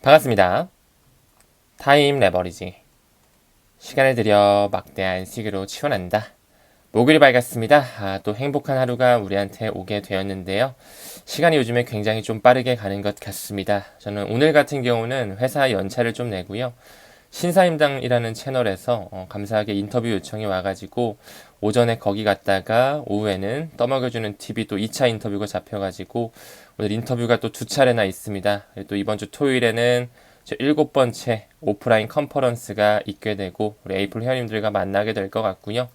반갑습니다. 타임 레버리지. 시간을 들여 막대한 시기로 치워낸다. 목요일이 밝았습니다. 또 행복한 하루가 우리한테 오게 되었는데요. 시간이 요즘에 굉장히 좀 빠르게 가는 것 같습니다. 저는 오늘 같은 경우는 회사 연차를 좀 내고요. 신사임당이라는 채널에서 감사하게 인터뷰 요청이 와가지고 오전에 거기 갔다가 오후에는 떠먹여주는 TV 또 2차 인터뷰가 잡혀가지고 오늘 인터뷰가 또 두 차례나 있습니다. 또 이번 주 토요일에는 제 7번째 오프라인 컨퍼런스가 있게 되고 우리 에이플 회원님들과 만나게 될 것 같고요.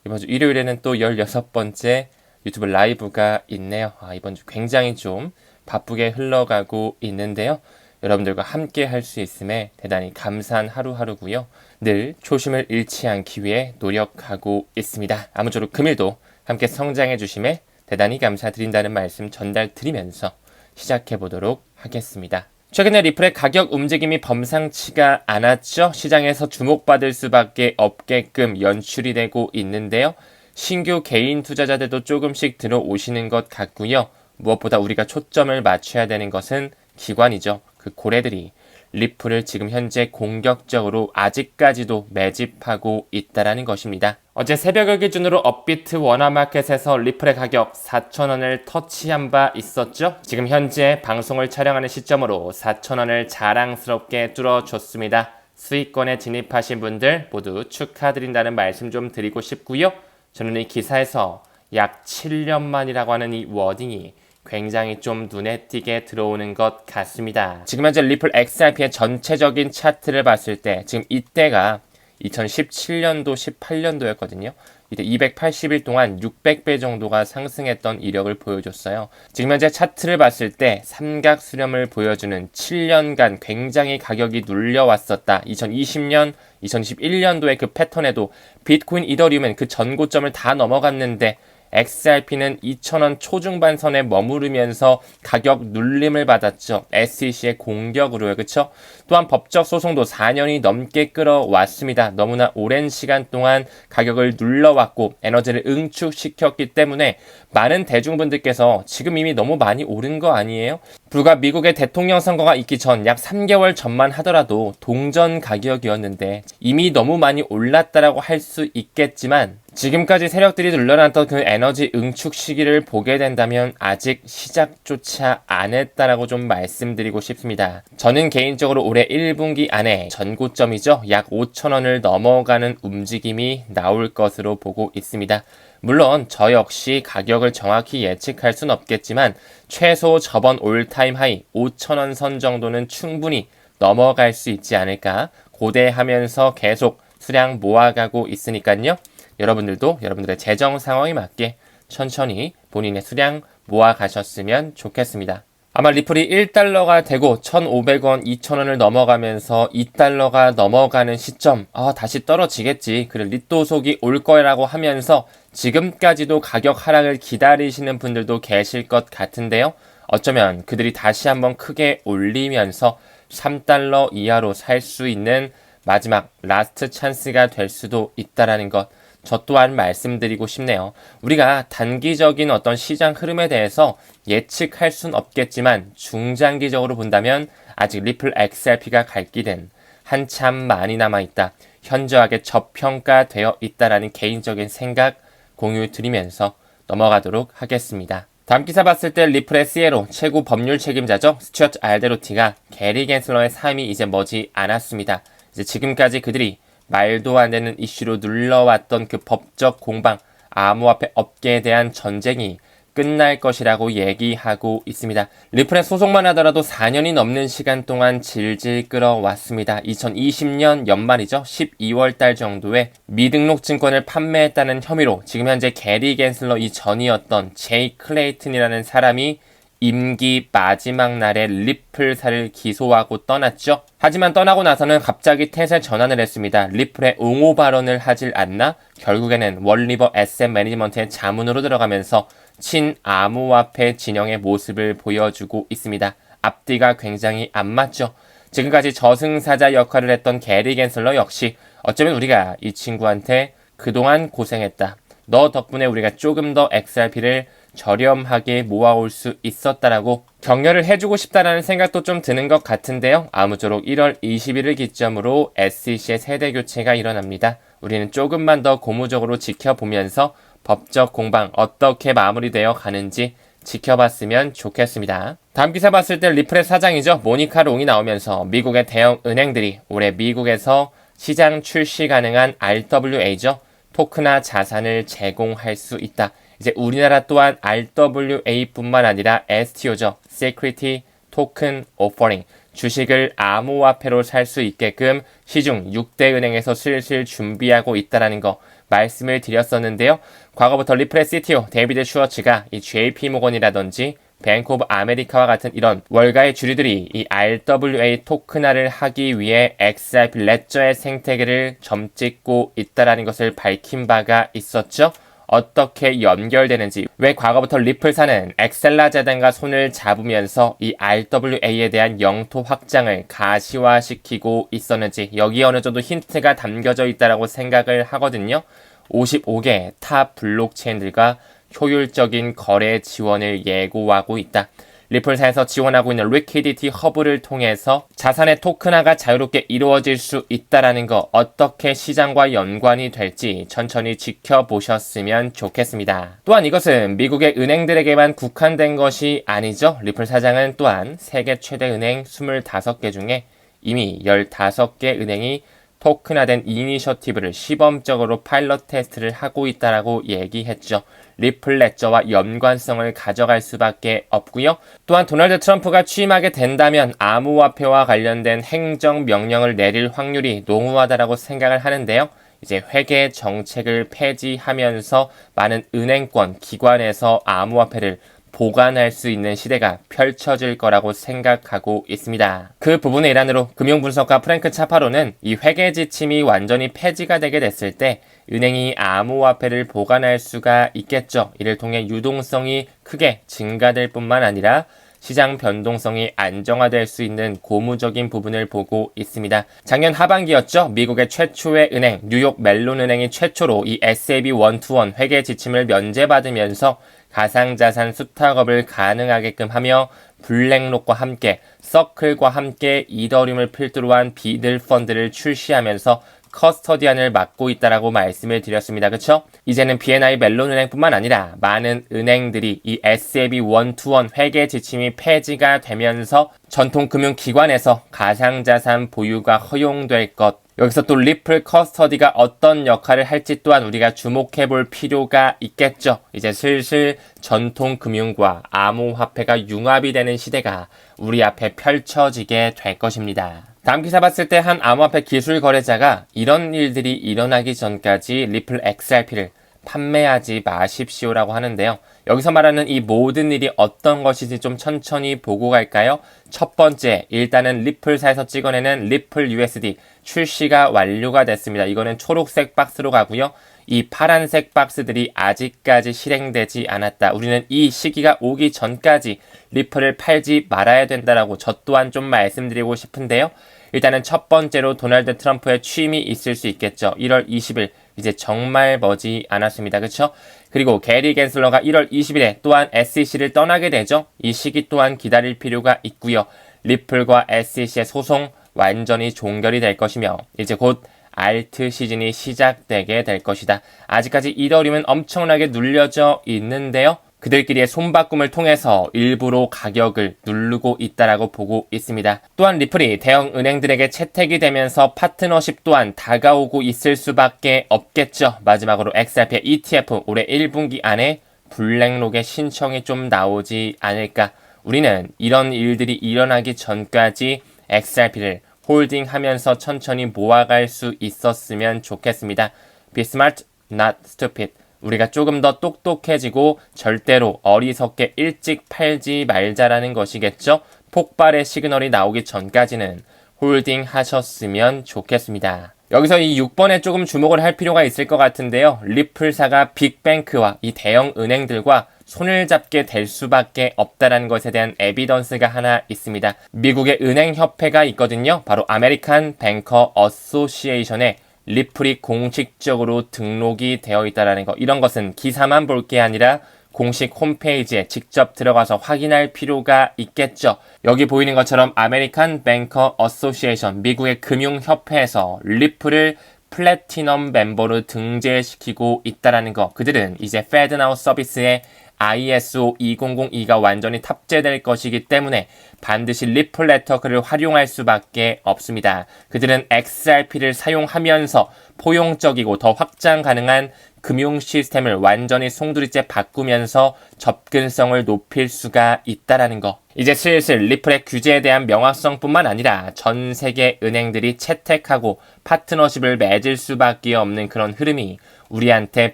이번 주 일요일에는 또 16번째 유튜브 라이브가 있네요. 이번 주 굉장히 좀 바쁘게 흘러가고 있는데요. 여러분들과 함께 할 수 있음에 대단히 감사한 하루하루고요. 늘 초심을 잃지 않기 위해 노력하고 있습니다. 아무쪼록 금일도 함께 성장해 주심에 대단히 감사드린다는 말씀 전달드리면서 시작해 보도록 하겠습니다. 최근에 리플의 가격 움직임이 범상치가 않았죠. 시장에서 주목받을 수밖에 없게끔 연출이 되고 있는데요. 신규 개인 투자자들도 조금씩 들어오시는 것 같고요. 무엇보다 우리가 초점을 맞춰야 되는 것은 기관이죠. 그 고래들이 리플을 지금 현재 공격적으로 아직까지도 매집하고 있다라는 것입니다. 어제 새벽을 기준으로 업비트 원화마켓에서 리플의 가격 4,000원을 터치한 바 있었죠. 지금 현재 방송을 촬영하는 시점으로 4,000원을 자랑스럽게 뚫어줬습니다. 수익권에 진입하신 분들 모두 축하드린다는 말씀 좀 드리고 싶고요. 저는 이 기사에서 약 7년 만이라고 하는 이 워딩이 굉장히 좀 눈에 띄게 들어오는 것 같습니다. 지금 현재 리플 XRP의 전체적인 차트를 봤을 때 지금 이때가 2017년도, 18년도였거든요. 이때 280일 동안 600배 정도가 상승했던 이력을 보여줬어요. 지금 현재 차트를 봤을 때 삼각 수렴을 보여주는 7년간 굉장히 가격이 눌려왔었다. 2020년, 2021년도의 그 패턴에도 비트코인, 이더리움은 그 전고점을 다 넘어갔는데 XRP는 2,000원 초중반 선에 머무르면서 가격 눌림을 받았죠. SEC의 공격으로요. 그쵸? 또한 법적 소송도 4년이 넘게 끌어왔습니다. 너무나 오랜 시간 동안 가격을 눌러왔고 에너지를 응축시켰기 때문에 많은 대중분들께서 지금 이미 너무 많이 오른 거 아니에요? 불과 미국의 대통령 선거가 있기 전 약 3개월 전만 하더라도 동전 가격이었는데 이미 너무 많이 올랐다라고 할 수 있겠지만 지금까지 세력들이 눌러놨던 그 에너지 응축 시기를 보게 된다면 아직 시작조차 안 했다라고 좀 말씀드리고 싶습니다. 저는 개인적으로 올해 1분기 안에 전고점이죠. 약 5,000원을 넘어가는 움직임이 나올 것으로 보고 있습니다. 물론 저 역시 가격을 정확히 예측할 순 없겠지만 최소 저번 올타임 하이 5,000원 선 정도는 충분히 넘어갈 수 있지 않을까 고대하면서 계속 수량 모아가고 있으니까요. 여러분들도 여러분들의 재정 상황에 맞게 천천히 본인의 수량 모아가셨으면 좋겠습니다. 아마 리플이 1달러가 되고 1,500원, 2,000원을 넘어가면서 2달러가 넘어가는 시점 다시 떨어지겠지. 그래 리또속이 올 거라고 하면서 지금까지도 가격 하락을 기다리시는 분들도 계실 것 같은데요. 어쩌면 그들이 다시 한번 크게 올리면서 3달러 이하로 살 수 있는 마지막 라스트 찬스가 될 수도 있다라는 것 저 또한 말씀드리고 싶네요. 우리가 단기적인 어떤 시장 흐름에 대해서 예측할 순 없겠지만 중장기적으로 본다면 아직 리플 XRP가 갈 길은 한참 많이 남아있다. 현저하게 저평가되어 있다라는 개인적인 생각 공유 드리면서 넘어가도록 하겠습니다. 다음 기사 봤을 때 리플의 CLO 최고 법률 책임자죠. 스튜어트 알데로티가 게리 겐슬러의 삶이 이제 머지 않았습니다. 이제 지금까지 그들이 말도 안 되는 이슈로 눌러왔던 그 법적 공방, 암호화폐 업계에 대한 전쟁이 끝날 것이라고 얘기하고 있습니다. 리플의 소송만 하더라도 4년이 넘는 시간 동안 질질 끌어왔습니다. 2020년 연말이죠. 12월 달 정도에 미등록 증권을 판매했다는 혐의로 지금 현재 게리 겐슬러 이전이었던 제이 클레이튼이라는 사람이 임기 마지막 날에 리플사를 기소하고 떠났죠. 하지만 떠나고 나서는 갑자기 태세 전환을 했습니다. 리플의 옹호 발언을 하질 않나? 결국에는 월리버 에셋 매니지먼트의 자문으로 들어가면서 친암호화폐 진영의 모습을 보여주고 있습니다. 앞뒤가 굉장히 안 맞죠. 지금까지 저승사자 역할을 했던 게리 겐슬러 역시 어쩌면 우리가 이 친구한테 그동안 고생했다. 너 덕분에 우리가 조금 더 XRP를 저렴하게 모아올 수 있었다라고 격려를 해주고 싶다라는 생각도 좀 드는 것 같은데요. 아무쪼록 1월 20일을 기점으로 SEC의 세대 교체가 일어납니다. 우리는 조금만 더 고무적으로 지켜보면서 법적 공방 어떻게 마무리되어 가는지 지켜봤으면 좋겠습니다. 다음 기사 봤을 때 리플의 사장이죠. 모니카 롱이 나오면서 미국의 대형 은행들이 올해 미국에서 시장 출시 가능한 RWA죠. 토크나 자산을 제공할 수 있다. 이제 우리나라 또한 RWA뿐만 아니라 STO죠. Security Token Offering. 주식을 암호화폐로 살 수 있게끔 시중 6대 은행에서 슬슬 준비하고 있다는 거 말씀을 드렸었는데요. 과거부터 리플의 CTO 데이비드 슈워츠가 이 JP모건이라든지 뱅크 오브 아메리카와 같은 이런 월가의 주류들이 이 RWA 토큰화를 하기 위해 XRP 레저의 생태계를 점찍고 있다는 것을 밝힌 바가 있었죠. 어떻게 연결되는지, 왜 과거부터 리플사는 엑셀라 재단과 손을 잡으면서 이 RWA에 대한 영토 확장을 가시화시키고 있었는지 여기 어느 정도 힌트가 담겨져 있다고 생각을 하거든요. 55개 타 블록체인들과 효율적인 거래 지원을 예고하고 있다. 리플사에서 지원하고 있는 리퀴디티 허브를 통해서 자산의 토큰화가 자유롭게 이루어질 수 있다는 거 어떻게 시장과 연관이 될지 천천히 지켜보셨으면 좋겠습니다. 또한 이것은 미국의 은행들에게만 국한된 것이 아니죠. 리플 사장은 또한 세계 최대 은행 25개 중에 이미 15개 은행이 토큰화된 이니셔티브를 시범적으로 파일럿 테스트를 하고 있다라고 얘기했죠. 리플 레저와 연관성을 가져갈 수밖에 없고요. 또한 도널드 트럼프가 취임하게 된다면 암호화폐와 관련된 행정명령을 내릴 확률이 농후하다라고 생각을 하는데요. 이제 회계 정책을 폐지하면서 많은 은행권, 기관에서 암호화폐를 보관할 수 있는 시대가 펼쳐질 거라고 생각하고 있습니다. 그 부분의 일환으로 금융분석가 프랭크 차파로는 이 회계 지침이 완전히 폐지가 되게 됐을 때 은행이 암호화폐를 보관할 수가 있겠죠. 이를 통해 유동성이 크게 증가될 뿐만 아니라 시장 변동성이 안정화될 수 있는 고무적인 부분을 보고 있습니다. 작년 하반기였죠. 미국의 최초의 은행, 뉴욕 멜론 은행이 최초로 이 SAB 1-to-1 회계 지침을 면제받으면서 가상자산 수탁업을 가능하게끔 하며 블랙록과 함께 서클과 함께 이더리움을 필두로 한 비들 펀드를 출시하면서 커스터디안을 맡고 있다라고 말씀을 드렸습니다. 그쵸? 이제는 BNI 멜론 은행뿐만 아니라 많은 은행들이 이 SAB 1-to-1 회계 지침이 폐지가 되면서 전통금융기관에서 가상자산 보유가 허용될 것, 여기서 또 리플 커스터디가 어떤 역할을 할지 또한 우리가 주목해 볼 필요가 있겠죠. 이제 슬슬 전통금융과 암호화폐가 융합이 되는 시대가 우리 앞에 펼쳐지게 될 것입니다. 다음 기사 봤을 때 한 암호화폐 기술 거래자가 이런 일들이 일어나기 전까지 리플 XRP를 판매하지 마십시오라고 하는데요. 여기서 말하는 이 모든 일이 어떤 것인지 좀 천천히 보고 갈까요? 첫 번째, 일단은 리플사에서 찍어내는 리플 USD 출시가 완료가 됐습니다. 이거는 초록색 박스로 가고요. 이 파란색 박스들이 아직까지 실행되지 않았다. 우리는 이 시기가 오기 전까지 리플을 팔지 말아야 된다라고 저 또한 좀 말씀드리고 싶은데요. 일단은 첫 번째로 도널드 트럼프의 취임이 있을 수 있겠죠. 1월 20일 이제 정말 머지 않았습니다. 그쵸? 그리고 게리 겐슬러가 1월 20일에 또한 SEC를 떠나게 되죠. 이 시기 또한 기다릴 필요가 있고요. 리플과 SEC의 소송 완전히 종결이 될 것이며 이제 곧 알트 시즌이 시작되게 될 것이다. 아직까지 이더리움은 엄청나게 눌려져 있는데요. 그들끼리의 손바꿈을 통해서 일부러 가격을 누르고 있다라고 보고 있습니다. 또한 리플이 대형 은행들에게 채택이 되면서 파트너십 또한 다가오고 있을 수밖에 없겠죠. 마지막으로 XRP ETF 올해 1분기 안에 블랙록의 신청이 좀 나오지 않을까. 우리는 이런 일들이 일어나기 전까지 XRP를 홀딩하면서 천천히 모아갈 수 있었으면 좋겠습니다. Be smart, not stupid. 우리가 조금 더 똑똑해지고 절대로 어리석게 일찍 팔지 말자라는 것이겠죠. 폭발의 시그널이 나오기 전까지는 홀딩 하셨으면 좋겠습니다. 여기서 이 6번에 조금 주목을 할 필요가 있을 것 같은데요. 리플사가 빅뱅크와 이 대형 은행들과 손을 잡게 될 수밖에 없다는 것에 대한 에비던스가 하나 있습니다. 미국의 은행협회가 있거든요. 바로 아메리칸 뱅커 어소시에이션에 리플이 공식적으로 등록이 되어 있다는 거. 이런 것은 기사만 볼 게 아니라 공식 홈페이지에 직접 들어가서 확인할 필요가 있겠죠. 여기 보이는 것처럼 아메리칸 뱅커 어소시에이션, 미국의 금융협회에서 리플을 플래티넘 멤버로 등재시키고 있다라는 거. 그들은 이제 페드나우 서비스에 ISO 2002가 완전히 탑재될 것이기 때문에 반드시 리플 네트워크를 활용할 수밖에 없습니다. 그들은 XRP를 사용하면서 포용적이고 더 확장 가능한 금융 시스템을 완전히 송두리째 바꾸면서 접근성을 높일 수가 있다라는 거. 이제 슬슬 리플의 규제에 대한 명확성뿐만 아니라 전 세계 은행들이 채택하고 파트너십을 맺을 수밖에 없는 그런 흐름이 우리한테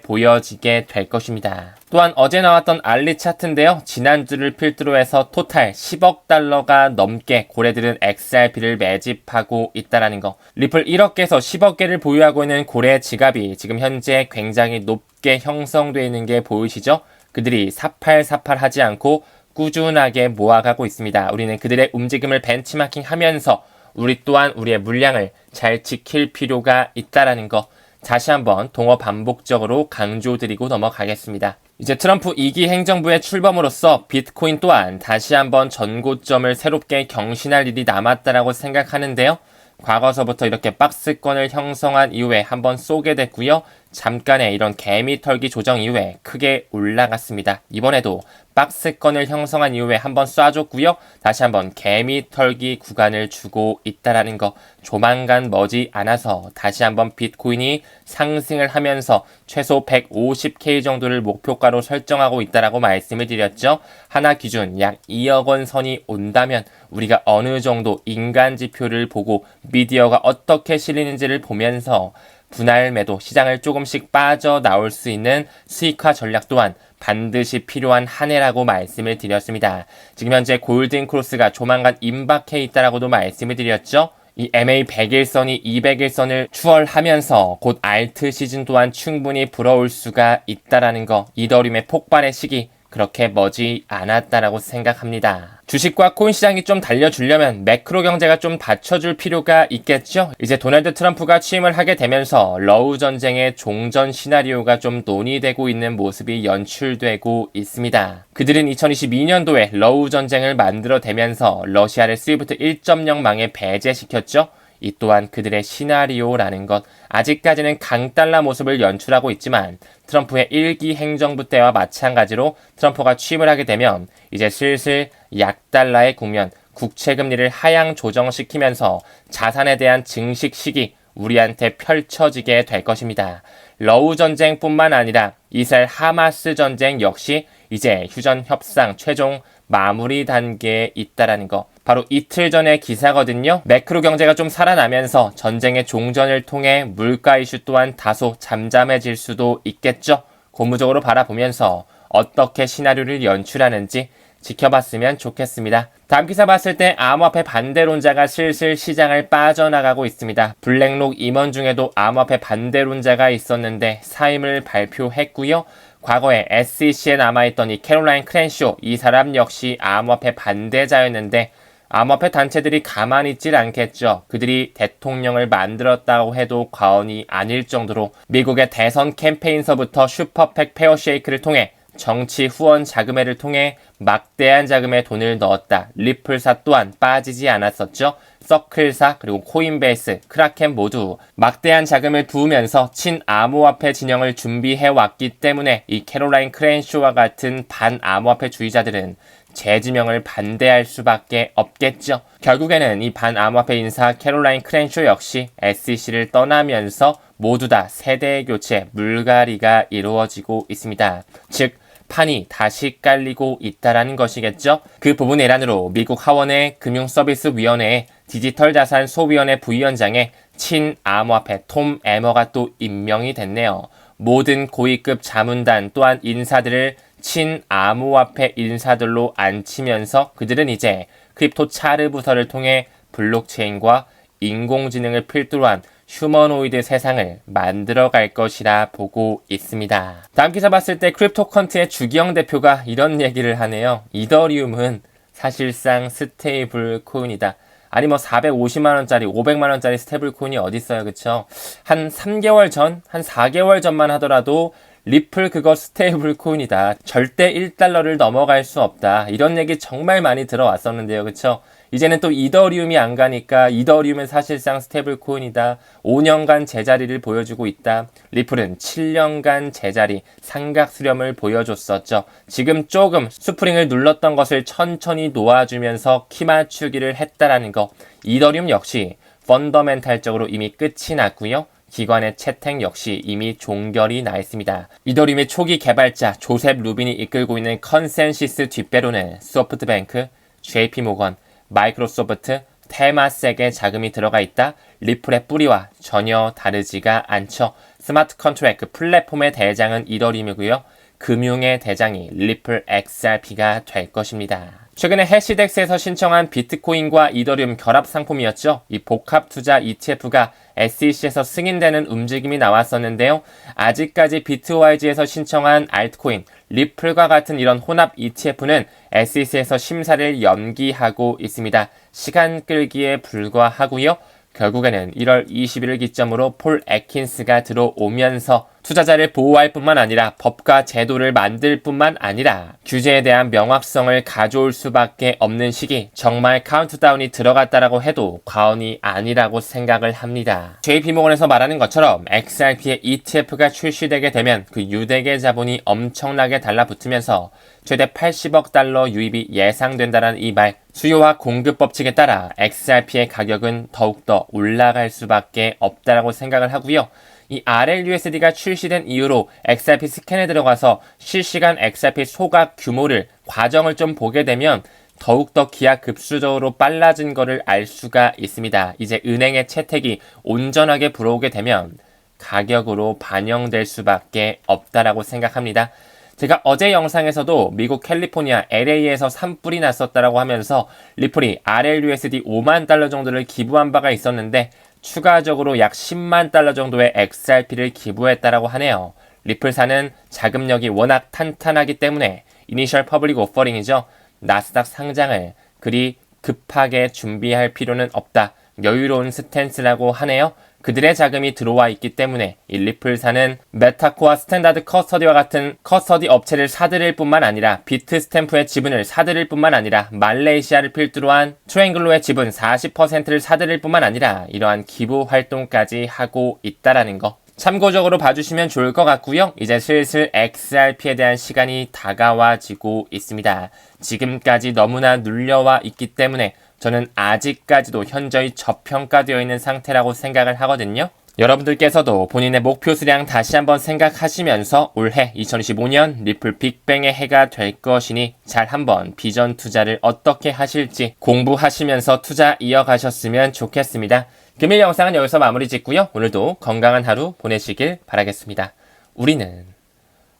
보여지게 될 것입니다. 또한 어제 나왔던 알리 차트인데요. 지난주를 필두로 해서 토탈 10억 달러가 넘게 고래들은 XRP를 매집하고 있다라는 거. 리플 1억 개에서 10억 개를 보유하고 있는 고래 지갑이 지금 현재 굉장히 높게 형성되어 있는 게 보이시죠? 그들이 사팔사팔 하지 않고 꾸준하게 모아가고 있습니다. 우리는 그들의 움직임을 벤치마킹 하면서 우리 또한 우리의 물량을 잘 지킬 필요가 있다라는 거. 다시 한번 동어 반복적으로 강조드리고 넘어가겠습니다. 이제 트럼프 2기 행정부의 출범으로써 비트코인 또한 다시 한번 전고점을 새롭게 경신할 일이 남았다라고 생각하는데요. 과거서부터 이렇게 박스권을 형성한 이후에 한번 쏘게 됐고요. 잠깐의 이런 개미 털기 조정 이후에 크게 올라갔습니다. 이번에도 박스권을 형성한 이후에 한번 쏴줬고요. 다시 한번 개미 털기 구간을 주고 있다라는 거. 조만간 머지 않아서 다시 한번 비트코인이 상승을 하면서 최소 150K 정도를 목표가로 설정하고 있다라고 말씀을 드렸죠. 하나 기준 약 2억 원 선이 온다면 우리가 어느 정도 인간 지표를 보고 미디어가 어떻게 실리는지를 보면서 분할 매도 시장을 조금씩 빠져나올 수 있는 수익화 전략 또한 반드시 필요한 한 해라고 말씀을 드렸습니다. 지금 현재 골든 크로스가 조만간 임박해 있다라고도 말씀을 드렸죠. 이 MA 100일선이 200일선을 추월하면서 곧 알트 시즌 또한 충분히 불어올 수가 있다라는 거. 이더리움의 폭발의 시기 그렇게 머지 않았다라고 생각합니다. 주식과 코인 시장이 좀 달려주려면 매크로 경제가 좀 받쳐줄 필요가 있겠죠? 이제 도널드 트럼프가 취임을 하게 되면서 러우 전쟁의 종전 시나리오가 좀 논의되고 있는 모습이 연출되고 있습니다. 그들은 2022년도에 러우 전쟁을 만들어대면서 러시아를 스위프트 1.0망에 배제시켰죠? 이 또한 그들의 시나리오라는 것. 아직까지는 강달러 모습을 연출하고 있지만 트럼프의 1기 행정부 때와 마찬가지로 트럼프가 취임을 하게 되면 이제 슬슬 약달러의 국면, 국채금리를 하향 조정시키면서 자산에 대한 증식 시기 우리한테 펼쳐지게 될 것입니다. 러우 전쟁뿐만 아니라 이스라엘 하마스 전쟁 역시 이제 휴전 협상 최종 마무리 단계에 있다라는 거. 바로 이틀 전의 기사거든요. 매크로 경제가 좀 살아나면서 전쟁의 종전을 통해 물가 이슈 또한 다소 잠잠해질 수도 있겠죠. 고무적으로 바라보면서 어떻게 시나리오를 연출하는지 지켜봤으면 좋겠습니다. 다음 기사 봤을 때 암호화폐 반대론자가 슬슬 시장을 빠져나가고 있습니다. 블랙록 임원 중에도 암호화폐 반대론자가 있었는데 사임을 발표했고요. 과거에 SEC에 남아있던 이 캐롤라인 크랜쇼, 이 사람 역시 암호화폐 반대자였는데 암호화폐 단체들이 가만히 있질 않겠죠. 그들이 대통령을 만들었다고 해도 과언이 아닐 정도로 미국의 대선 캠페인서부터 슈퍼팩 페어쉐이크를 통해 정치 후원 자금회를 통해 막대한 자금에 돈을 넣었다. 리플사 또한 빠지지 않았었죠. 서클사 그리고 코인베이스, 크라켄 모두 막대한 자금을 부으면서 친암호화폐 진영을 준비해왔기 때문에 이 캐롤라인 크랜쇼와 같은 반암호화폐 주의자들은 재지명을 반대할 수밖에 없겠죠. 결국에는 이 반암호화폐 인사 캐롤라인 크랜쇼 역시 SEC를 떠나면서 모두 다 세대 교체, 물갈이가 이루어지고 있습니다. 즉 판이 다시 깔리고 있다라는 것이겠죠. 그 부분 내란으로 미국 하원의 금융서비스위원회에 디지털자산 소위원회 부위원장에 친암호화폐 톰 에머가 또 임명이 됐네요. 모든 고위급 자문단 또한 인사들을 친암호화폐 인사들로 앉히면서 그들은 이제 크립토 차르 부서를 통해 블록체인과 인공지능을 필두로 한 휴머노이드 세상을 만들어갈 것이라 보고 있습니다. 다음 기사 봤을 때 크립토컨트의 주기영 대표가 이런 얘기를 하네요. 이더리움은 사실상 스테이블 코인이다. 아니 뭐 450만원짜리 500만원짜리 스테이블 코인이 어디 있어요, 그쵸? 한 3개월 전, 한 4개월 전만 하더라도 리플 그거 스테이블 코인이다. 절대 1달러를 넘어갈 수 없다. 이런 얘기 정말 많이 들어왔었는데요. 그쵸? 이제는 또 이더리움이 안 가니까 이더리움은 사실상 스테이블 코인이다. 5년간 제자리를 보여주고 있다. 리플은 7년간 제자리, 삼각 수렴을 보여줬었죠. 지금 조금 스프링을 눌렀던 것을 천천히 놓아주면서 키 맞추기를 했다라는 거. 이더리움 역시 펀더멘탈적으로 이미 끝이 났고요. 기관의 채택 역시 이미 종결이 나 있습니다. 이더리움의 초기 개발자 조셉 루빈이 이끌고 있는 컨센시스 뒷배로는 소프트뱅크, JP모건, 마이크로소프트, 테마섹의 자금이 들어가 있다. 리플의 뿌리와 전혀 다르지가 않죠. 스마트 컨트랙트 플랫폼의 대장은 이더리움이고요. 금융의 대장이 리플 XRP가 될 것입니다. 최근에 해시덱스에서 신청한 비트코인과 이더리움 결합 상품이었죠. 이 복합 투자 ETF가 SEC에서 승인되는 움직임이 나왔었는데요. 아직까지 비트와이즈에서 신청한 알트코인, 리플과 같은 이런 혼합 ETF는 SEC에서 심사를 연기하고 있습니다. 시간 끌기에 불과하고요. 결국에는 1월 20일을 기점으로 폴 애킨스가 들어오면서 투자자를 보호할 뿐만 아니라 법과 제도를 만들 뿐만 아니라 규제에 대한 명확성을 가져올 수밖에 없는 시기, 정말 카운트다운이 들어갔다라고 해도 과언이 아니라고 생각을 합니다. JP모건에서 말하는 것처럼 XRP의 ETF가 출시되게 되면 그 유대계 자본이 엄청나게 달라붙으면서 최대 80억 달러 유입이 예상된다는 이 말, 수요와 공급 법칙에 따라 XRP의 가격은 더욱더 올라갈 수밖에 없다라고 생각을 하고요. 이 RLUSD가 출시된 이후로 XRP 스캔에 들어가서 실시간 XRP 소각 규모를 과정을 좀 보게 되면 더욱더 기하급수적으로 빨라진 것을 알 수가 있습니다. 이제 은행의 채택이 온전하게 불어오게 되면 가격으로 반영될 수밖에 없다라고 생각합니다. 제가 어제 영상에서도 미국 캘리포니아 LA에서 산불이 났었다라고 하면서 리플이 RLUSD 5만 달러 정도를 기부한 바가 있었는데 추가적으로 약 10만 달러 정도의 XRP를 기부했다라고 하네요. 리플사는 자금력이 워낙 탄탄하기 때문에 이니셜 퍼블릭 오퍼링이죠. 나스닥 상장을 그리 급하게 준비할 필요는 없다. 여유로운 스탠스라고 하네요. 그들의 자금이 들어와 있기 때문에 이 리플사는 메타코와 스탠다드 커스터디와 같은 커스터디 업체를 사들일 뿐만 아니라 비트스탬프의 지분을 사들일 뿐만 아니라 말레이시아를 필두로 한 트레잉글로의 지분 40%를 사들일 뿐만 아니라 이러한 기부 활동까지 하고 있다라는 거. 참고적으로 봐주시면 좋을 것 같고요. 이제 슬슬 XRP에 대한 시간이 다가와지고 있습니다. 지금까지 너무나 눌려와 있기 때문에 저는 아직까지도 현저히 저평가되어 있는 상태라고 생각을 하거든요. 여러분들께서도 본인의 목표 수량 다시 한번 생각하시면서 올해 2025년 리플 빅뱅의 해가 될 것이니 잘 한번 비전 투자를 어떻게 하실지 공부하시면서 투자 이어가셨으면 좋겠습니다. 금일 영상은 여기서 마무리 짓고요. 오늘도 건강한 하루 보내시길 바라겠습니다. 우리는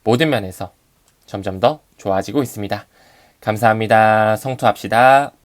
모든 면에서 점점 더 좋아지고 있습니다. 감사합니다. 성투합시다.